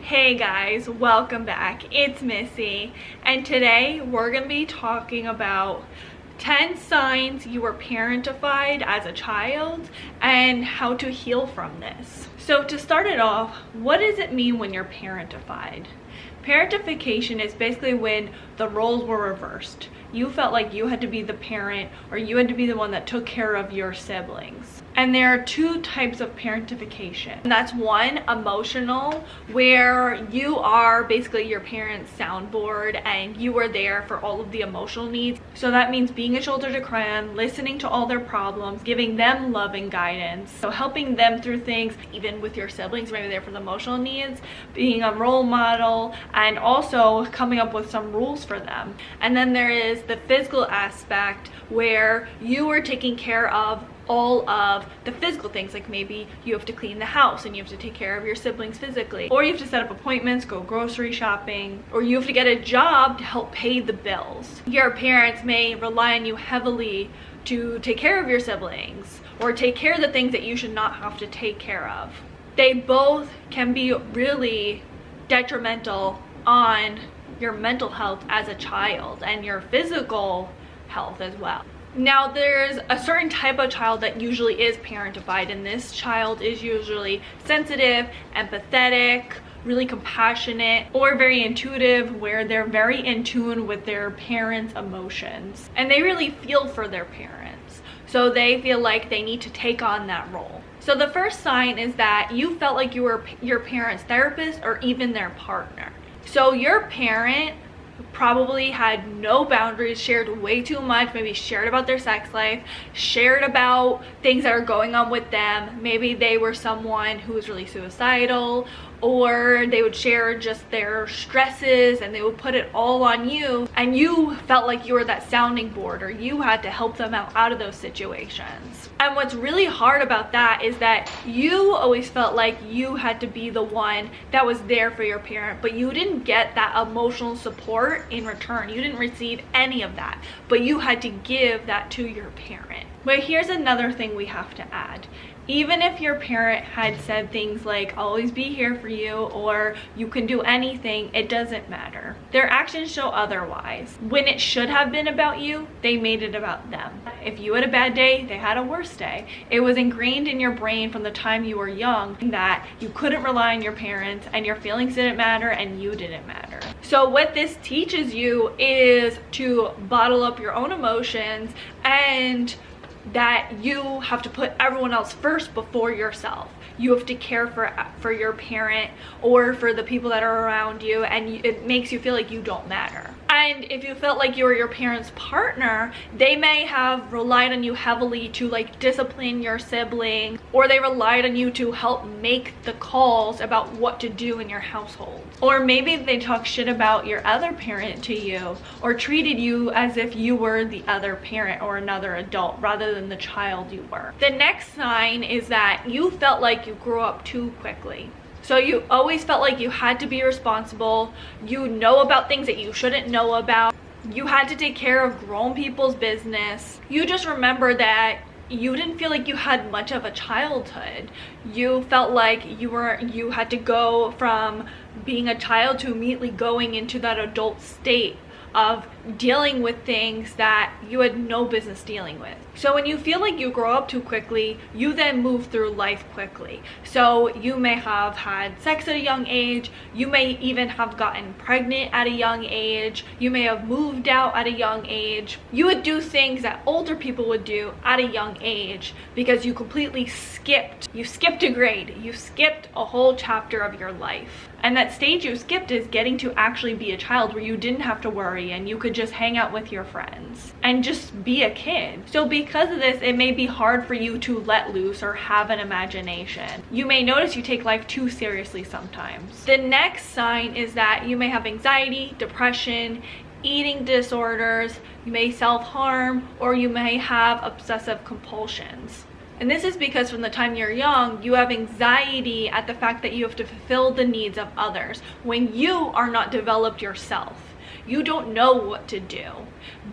Hey guys, welcome back. It's Missy, and today we're going to be talking about 10 signs you were parentified as a child and how to heal from this. So to start it off, what does it mean when you're parentified? Parentification is basically when the roles were reversed. You felt like you had to be the parent or you had to be the one that took care of your siblings. And there are two types of parentification. That's one, emotional, where you are basically your parent's soundboard and you are there for all of the emotional needs. So that means being a shoulder to cry on, listening to all their problems, giving them love and guidance. So helping them through things, even with your siblings, maybe there for the emotional needs, being a role model, and also coming up with some rules for them. And then there is the physical aspect where you are taking care of all of the physical things, like maybe you have to clean the house and you have to take care of your siblings physically, or you have to set up appointments, go grocery shopping, or you have to get a job to help pay the bills. Your parents may rely on you heavily to take care of your siblings or take care of the things that you should not have to take care of. They both can be really detrimental on your mental health as a child and your physical health as well. Now, there's a certain type of child that usually is parentified, and this child is usually sensitive, empathetic, really compassionate, or very intuitive, where they're very in tune with their parents' emotions. And they really feel for their parents. So they feel like they need to take on that role. So the first sign is that you felt like you were your parents' therapist or even their partner. So your parent probably had no boundaries, shared way too much, maybe shared about their sex life, shared about things that are going on with them. Maybe they were someone who was really suicidal, or they would share just their stresses and they would put it all on you, and you felt like you were that sounding board, or you had to help them out of those situations. And what's really hard about that is that you always felt like you had to be the one that was there for your parent, but you didn't get that emotional support in return. You didn't receive any of that, but you had to give that to your parent. But here's another thing we have to add. Even if your parent had said things like, I'll always be here for you, or you can do anything, it doesn't matter. Their actions show otherwise. When it should have been about you, they made it about them. If you had a bad day, they had a worse day. It was ingrained in your brain from the time you were young that you couldn't rely on your parents and your feelings didn't matter and you didn't matter. So what this teaches you is to bottle up your own emotions, and that you have to put everyone else first before yourself. You have to care for your parent or for the people that are around you, and it makes you feel like you don't matter. And if you felt like you were your parents' partner, they may have relied on you heavily to like discipline your sibling, or they relied on you to help make the calls about what to do in your household. Or maybe they talk shit about your other parent to you, or treated you as if you were the other parent or another adult rather than the child you were. The next sign is that you felt like you grew up too quickly. So you always felt like you had to be responsible, you know about things that you shouldn't know about, you had to take care of grown people's business. You just remember that you didn't feel like you had much of a childhood. You felt like you had to go from being a child to immediately going into that adult state of dealing with things that you had no business dealing with. So when you feel like you grow up too quickly, you then move through life quickly. So you may have had sex at a young age, you may even have gotten pregnant at a young age, you may have moved out at a young age. You would do things that older people would do at a young age because you completely skipped a grade, you skipped a whole chapter of your life. And that stage you skipped is getting to actually be a child, where you didn't have to worry and you could just hang out with your friends and just be a kid. So because of this, it may be hard for you to let loose or have an imagination. You may notice you take life too seriously sometimes. The next sign is that you may have anxiety, depression, eating disorders, you may self-harm, or you may have obsessive compulsions. And this is because from the time you're young, you have anxiety at the fact that you have to fulfill the needs of others when you are not developed yourself. You don't know what to do,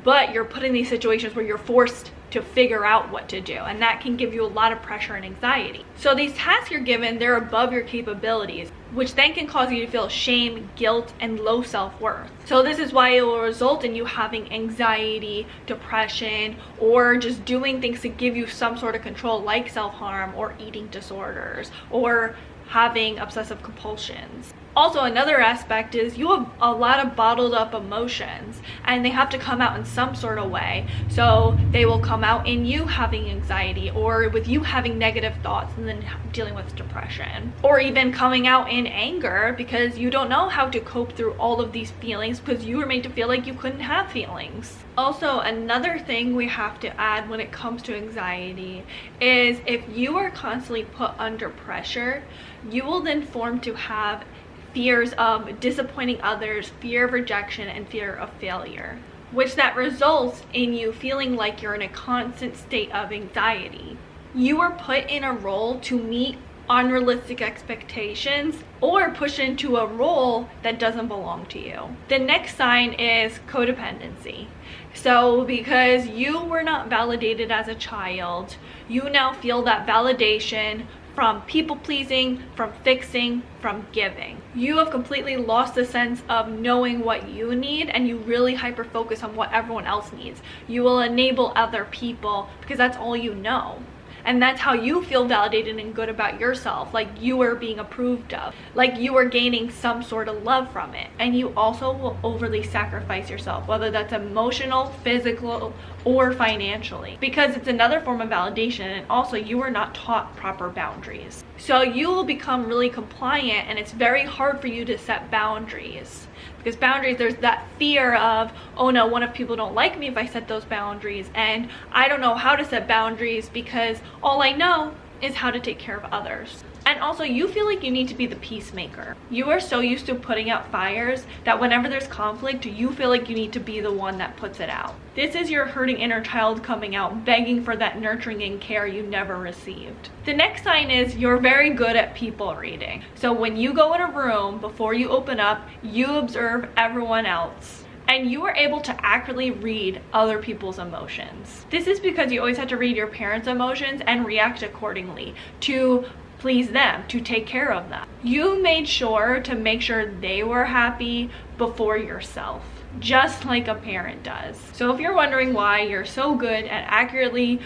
but you're put in these situations where you're forced to figure out what to do, and that can give you a lot of pressure and anxiety. So these tasks you're given, they're above your capabilities, which then can cause you to feel shame, guilt, and low self-worth. So this is why it will result in you having anxiety, depression, or just doing things to give you some sort of control, like self-harm or eating disorders or having obsessive compulsions. Also, another aspect is you have a lot of bottled up emotions, and they have to come out in some sort of way. So they will come out in you having anxiety, or with you having negative thoughts and then dealing with depression, or even coming out in anger because you don't know how to cope through all of these feelings because you were made to feel like you couldn't have feelings. Also, another thing we have to add when it comes to anxiety is if you are constantly put under pressure, you will then form to have fears of disappointing others, fear of rejection, and fear of failure, which that results in you feeling like you're in a constant state of anxiety. You are put in a role to meet unrealistic expectations or pushed into a role that doesn't belong to you. The next sign is codependency. So because you were not validated as a child, you now feel that validation from people pleasing, from fixing, from giving. You have completely lost the sense of knowing what you need, and you really hyper focus on what everyone else needs. You will enable other people because that's all you know. And that's how you feel validated and good about yourself, like you are being approved of, like you are gaining some sort of love from it. And you also will overly sacrifice yourself, whether that's emotional, physical, or financially, because it's another form of validation. And also you are not taught proper boundaries. So you will become really compliant, and it's very hard for you to set boundaries. Because boundaries, there's that fear of, oh no, what if people don't like me if I set those boundaries? And I don't know how to set boundaries because all I know is how to take care of others. And also you feel like you need to be the peacemaker. You are so used to putting out fires that whenever there's conflict, you feel like you need to be the one that puts it out. This is your hurting inner child coming out, begging for that nurturing and care you never received. The next sign is you're very good at people reading. So when you go in a room, before you open up, you observe everyone else, and you are able to accurately read other people's emotions. This is because you always had to read your parents' emotions and react accordingly to please them, to take care of them. You made sure to make sure they were happy before yourself, just like a parent does. So if you're wondering why you're so good at accurately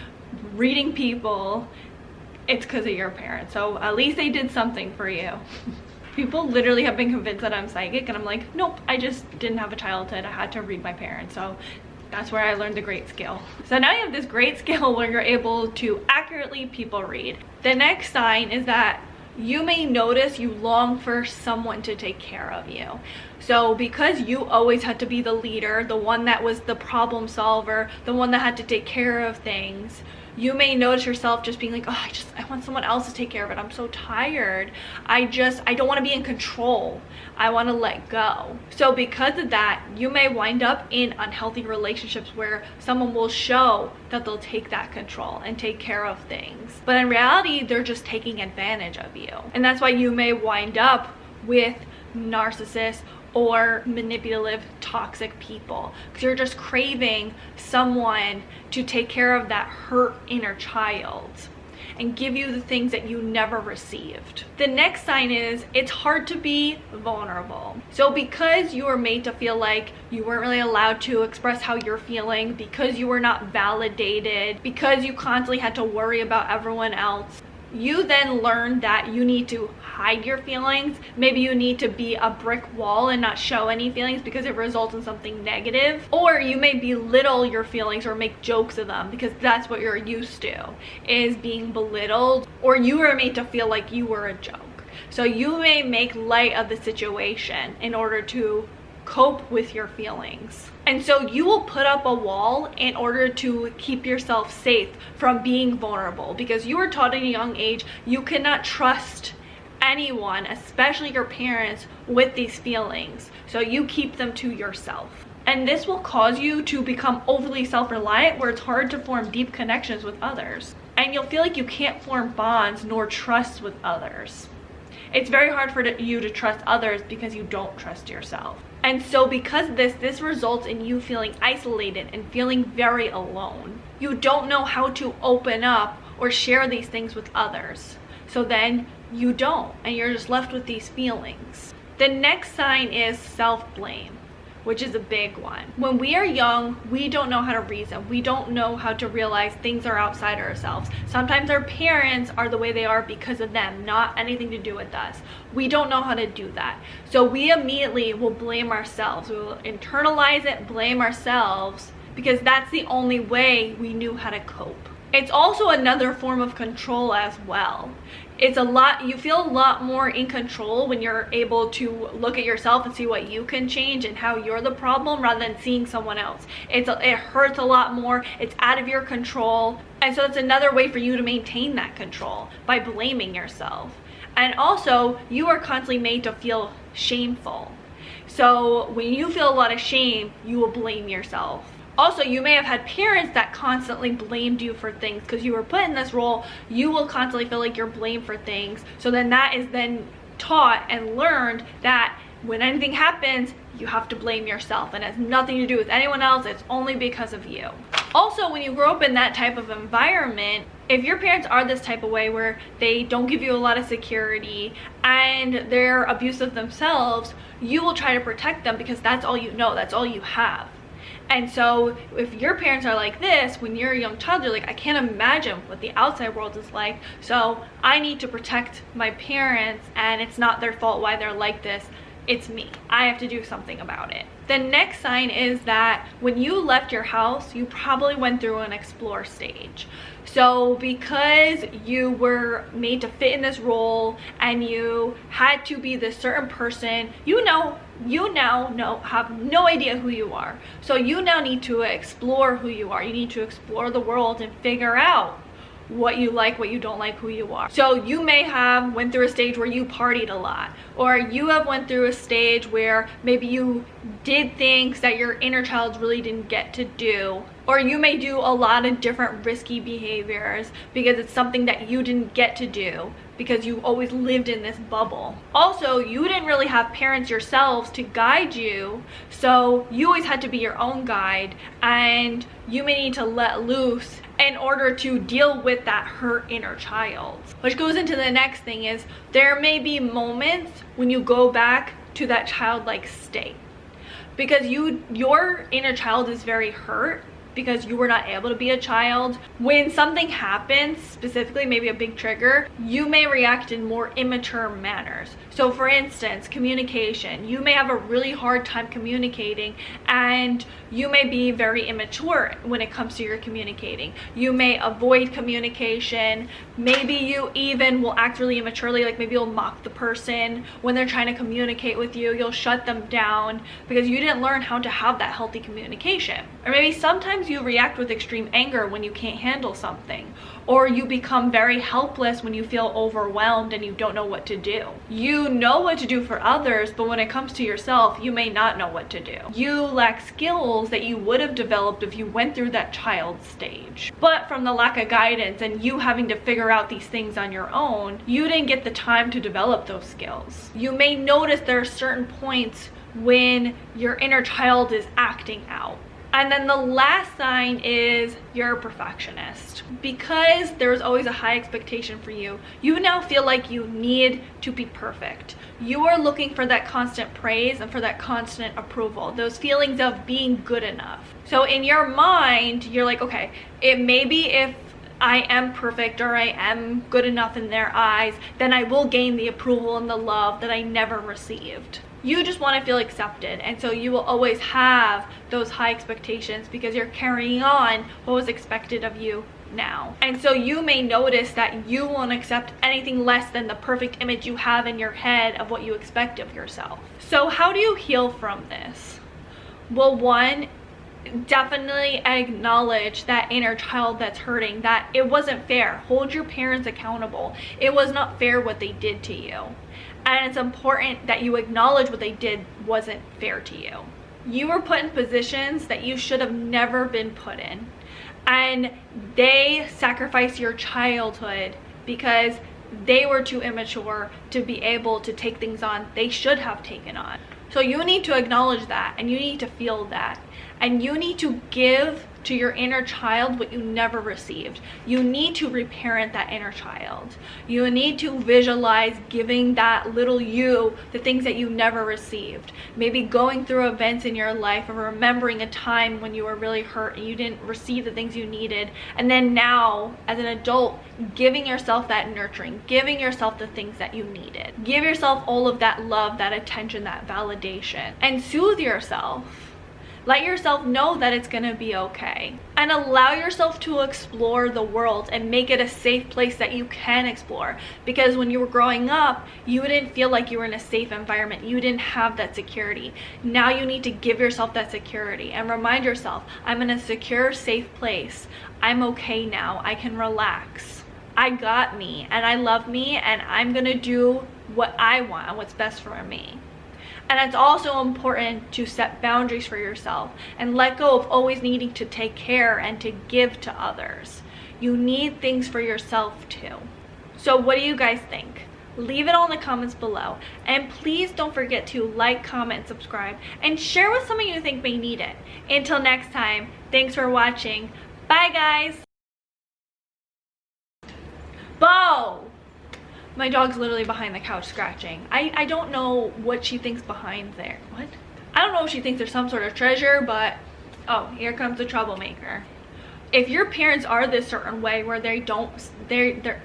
reading people, it's because of your parents. So at least they did something for you. People literally have been convinced that I'm psychic, and I'm like, nope, I just didn't have a childhood. I had to read my parents. So that's where I learned the great skill. So now you have this great skill where you're able to accurately people read. The next sign is that you may notice you long for someone to take care of you. So because you always had to be the leader, the one that was the problem solver, the one that had to take care of things, you may notice yourself just being like, oh, I want someone else to take care of it. I'm so tired. I don't want to be in control. I want to let go. So because of that, you may wind up in unhealthy relationships where someone will show that they'll take that control and take care of things. But in reality, they're just taking advantage of you. And that's why you may wind up with narcissists or manipulative, toxic people, because you're just craving someone to take care of that hurt inner child and give you the things that you never received. The next sign is it's hard to be vulnerable. So because you were made to feel like you weren't really allowed to express how you're feeling, because you were not validated, because you constantly had to worry about everyone else, you then learn that you need to hide your feelings. Maybe you need to be a brick wall and not show any feelings because it results in something negative. Or you may belittle your feelings or make jokes of them because that's what you're used to, is being belittled, or you were made to feel like you were a joke. So you may make light of the situation in order to cope with your feelings. And so you will put up a wall in order to keep yourself safe from being vulnerable, because you were taught at a young age you cannot trust anyone, especially your parents, with these feelings. So you keep them to yourself. And this will cause you to become overly self-reliant, where it's hard to form deep connections with others. And you'll feel like you can't form bonds nor trust with others. It's very hard for you to trust others because you don't trust yourself. And so because of this results in you feeling isolated and feeling very alone. You don't know how to open up or share these things with others. So then you don't, and you're just left with these feelings. The next sign is self-blame, which is a big one. When we are young, we don't know how to reason. We don't know how to realize things are outside ourselves. Sometimes our parents are the way they are because of them, not anything to do with us. We don't know how to do that. So we immediately will blame ourselves. We will internalize it, blame ourselves, because that's the only way we knew how to cope. It's also another form of control as well. You feel a lot more in control when you're able to look at yourself and see what you can change and how you're the problem rather than seeing someone else. It hurts a lot more. It's out of your control. And so it's another way for you to maintain that control by blaming yourself. And also, you are constantly made to feel shameful. So when you feel a lot of shame, you will blame yourself. Also, you may have had parents that constantly blamed you for things because you were put in this role. You will constantly feel like you're blamed for things. So then that is then taught and learned that when anything happens, you have to blame yourself, and it has nothing to do with anyone else. It's only because of you. Also, when you grow up in that type of environment, if your parents are this type of way where they don't give you a lot of security and they're abusive themselves, you will try to protect them because that's all you know, that's all you have. And so if your parents are like this, when you're a young child, you're like, I can't imagine what the outside world is like. So I need to protect my parents, and it's not their fault why they're like this. It's me. I have to do something about it. The next sign is that when you left your house, you probably went through an explore stage. So because you were made to fit in this role and you had to be this certain person, you now have no idea who you are. So you now need to explore who you are. You need to explore the world and figure out what you like, what you don't like, who you are. So you may have went through a stage where you partied a lot, or you have went through a stage where maybe you did things that your inner child really didn't get to do, or you may do a lot of different risky behaviors because it's something that you didn't get to do because you always lived in this bubble. Also, you didn't really have parents yourselves to guide you, so you always had to be your own guide, and you may need to let loose in order to deal with that hurt inner child. Which goes into the next thing is there may be moments when you go back to that childlike state because your inner child is very hurt because you were not able to be a child. When something happens, specifically maybe a big trigger, you may react in more immature manners. So for instance, communication. You may have a really hard time communicating, and you may be very immature when it comes to your communicating. You may avoid communication. Maybe you even will act really immaturely, like maybe you'll mock the person when they're trying to communicate with you. You'll shut them down because you didn't learn how to have that healthy communication. Or maybe sometimes you react with extreme anger when you can't handle something, or you become very helpless when you feel overwhelmed and you don't know what to do. You know what to do for others, but when it comes to yourself, you may not know what to do. You lack skills that you would have developed if you went through that child stage. But from the lack of guidance and you having to figure out these things on your own, you didn't get the time to develop those skills. You may notice there are certain points when your inner child is acting out. And then the last sign is you're a perfectionist. Because there's always a high expectation for you, you now feel like you need to be perfect. You are looking for that constant praise and for that constant approval, those feelings of being good enough. So in your mind, you're like, okay, it may be if I am perfect or I am good enough in their eyes, then I will gain the approval and the love that I never received. You just want to feel accepted, and so you will always have those high expectations because you're carrying on what was expected of you now. And so you may notice that you won't accept anything less than the perfect image you have in your head of what you expect of yourself. So how do you heal from this? Well, one, definitely acknowledge that inner child that's hurting, that it wasn't fair. Hold your parents accountable. It was not fair what they did to you. And it's important that you acknowledge what they did wasn't fair to you. You were put in positions that you should have never been put in. And they sacrificed your childhood because they were too immature to be able to take things on they should have taken on. So you need to acknowledge that, and you need to feel that, and you need to give to your inner child what you never received. You need to reparent that inner child. You need to visualize giving that little you the things that you never received. Maybe going through events in your life or remembering a time when you were really hurt and you didn't receive the things you needed, and then now as an adult giving yourself that nurturing, giving yourself the things that you needed. Give yourself all of that love, that attention, that validation, and soothe yourself. Let yourself know that it's gonna be okay. And allow yourself to explore the world and make it a safe place that you can explore. Because when you were growing up, you didn't feel like you were in a safe environment. You didn't have that security. Now you need to give yourself that security and remind yourself, I'm in a secure, safe place. I'm okay now. I can relax. I got me, and I love me, and I'm gonna do what I want and what's best for me. And it's also important to set boundaries for yourself and let go of always needing to take care and to give to others. You need things for yourself too. So what do you guys think? Leave it all in the comments below. And please don't forget to like, comment, subscribe, and share with someone you think may need it. Until next time, thanks for watching. Bye guys. Bo! My dog's literally behind the couch scratching. I don't know what she thinks behind there. What? I don't know if she thinks there's some sort of treasure, but oh, here comes the troublemaker. If your parents are this certain way where they don't, they're,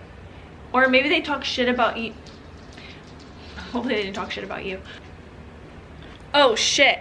or maybe they talk shit about you. Hopefully they didn't talk shit about you. Oh shit.